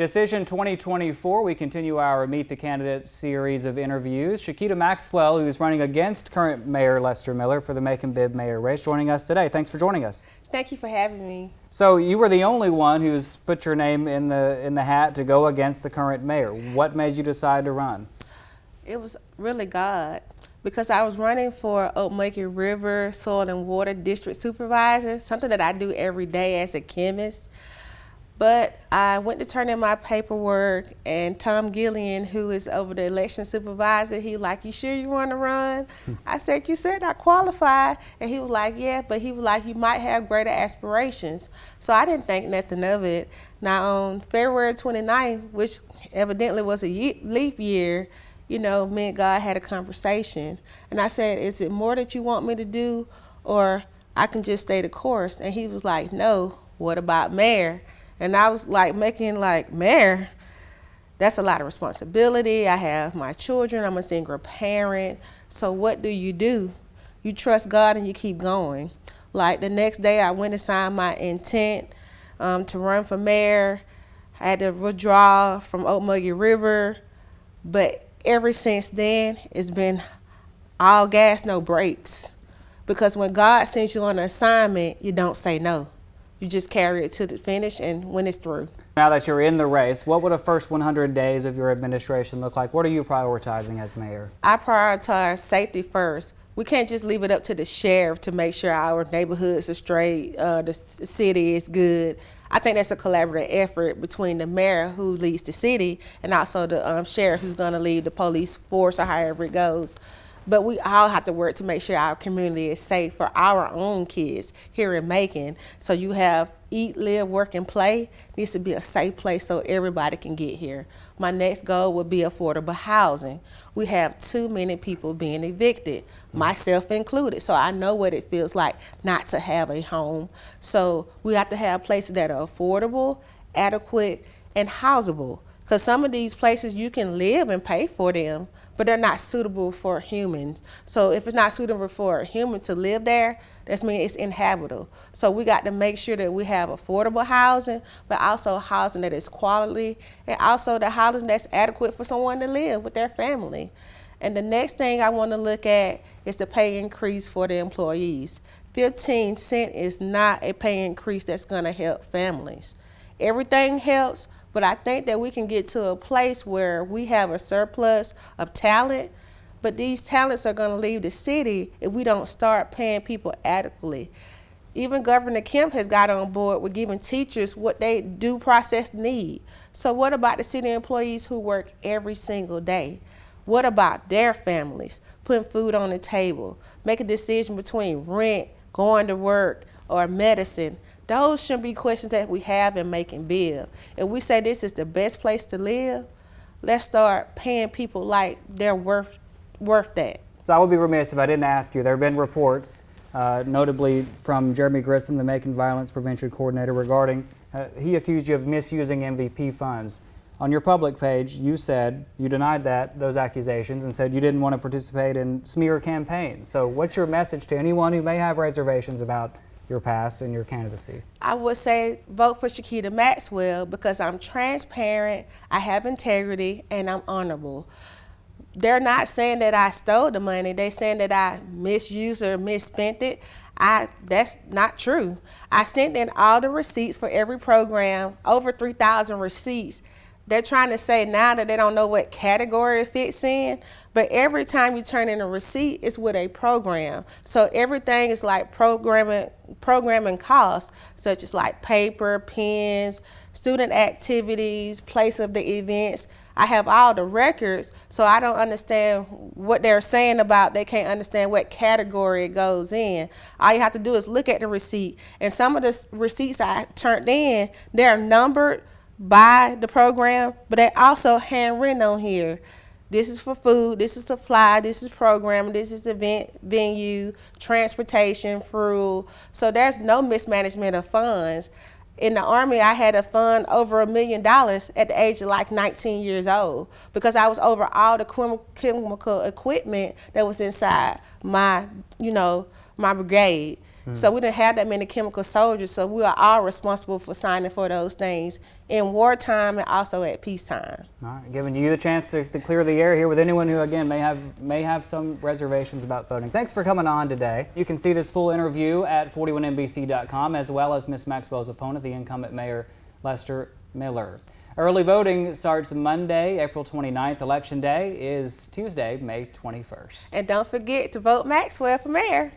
Decision 2024, we continue our Meet the Candidates series of interviews. Shekita Maxwell, who is running against current Mayor Lester Miller for the Macon-Bibb Mayor race, joining us today. Thanks for joining us. Thank you for having me. So you were the only one who's put your name in the hat to go against the current mayor. What made you decide to run? It was really God, because I was running for Macon-Bibb River Soil and Water District Supervisor, something that I do every day as a chemist. But I went to turn in my paperwork, and Tom Gillian, who is over the election supervisor, he was like, "You sure you want to run?" I said, "You said I qualified." And he was like, "Yeah," but he was like, "You might have greater aspirations." So I didn't think nothing of it. Now on February 29th, which evidently was a leap year, you know, me and God had a conversation. And I said, "Is it more that you want me to do, or I can just stay the course?" And he was like, "No, what about mayor?" And I was like mayor, that's a lot of responsibility. I have my children, I'm a single parent. So what do? You trust God and you keep going. Like the next day I went and signed my intent to run for mayor. I had to withdraw from Macon-Bibb River, but ever since then, it's been all gas, no brakes. Because when God sends you on an assignment, you don't say no. You just carry it to the finish, and when it's through. Now that you're in the race, what would the first 100 days of your administration look like? What are you prioritizing as mayor? I prioritize safety first. We can't just leave it up to the sheriff to make sure our neighborhoods are straight, the city is good. I think that's a collaborative effort between the mayor, who leads the city, and also the sheriff, who's going to lead the police force, or however it goes. But we all have to work to make sure our community is safe for our own kids here in Macon. So you have eat, live, work, and play. It needs to be a safe place so everybody can get here. My next goal would be affordable housing. We have too many people being evicted, myself included. So I know what it feels like not to have a home. So we have to have places that are affordable, adequate, and housable. Because some of these places you can live and pay for them, but they're not suitable for humans. So if it's not suitable for a human to live there, that means it's inhabitable. So we got to make sure that we have affordable housing, but also housing that is quality, and also the housing that's adequate for someone to live with their family. And the next thing I want to look at is the pay increase for the employees. 15 cents is not a pay increase that's going to help families. Everything helps, but I think that we can get to a place where we have a surplus of talent, but these talents are going to leave the city if we don't start paying people adequately. Even Governor Kemp has got on board with giving teachers what they due process need. So what about the city employees who work every single day? What about their families? Putting food on the table, make a decision between rent, going to work, or medicine. Those shouldn't be questions that we have in Macon-Bibb. If we say this is the best place to live, let's start paying people like they're worth that. So I would be remiss if I didn't ask you. There have been reports, notably from Jeremy Grissom, the Macon Violence Prevention Coordinator, regarding he accused you of misusing MVP funds. On your public page, you said you denied those accusations and said you didn't want to participate in smear campaigns. So what's your message to anyone who may have reservations about your past and your candidacy? I would say vote for Shekita Maxwell, because I'm transparent, I have integrity, and I'm honorable. They're not saying that I stole the money. They're saying that I misused or misspent it. That's not true. I sent in all the receipts for every program, over 3,000 receipts. They're trying to say now that they don't know what category it fits in, but every time you turn in a receipt, it's with a program. So everything is like programming costs, such as like paper, pens, student activities, place of the events. I have all the records, so I don't understand what they're saying about they can't understand what category it goes in. All you have to do is look at the receipt. And some of the receipts I turned in, they're numbered by the program, but they also handwritten on here. This is for food, this is supply, this is programming, this is event, venue, transportation, fuel. So there's no mismanagement of funds. In the Army, I had a fund over $1 million at the age of like 19 years old, because I was over all the chemical equipment that was inside my brigade. So we didn't have that many chemical soldiers, so we are all responsible for signing for those things in wartime and also at peacetime. All right, giving you the chance to clear the air here with anyone who, again, may have some reservations about voting. Thanks for coming on today. You can see this full interview at 41NBC.com, as well as Ms. Maxwell's opponent, the incumbent Mayor Lester Miller. Early voting starts Monday, April 29th. Election Day is Tuesday, May 21st. And don't forget to vote Maxwell for mayor.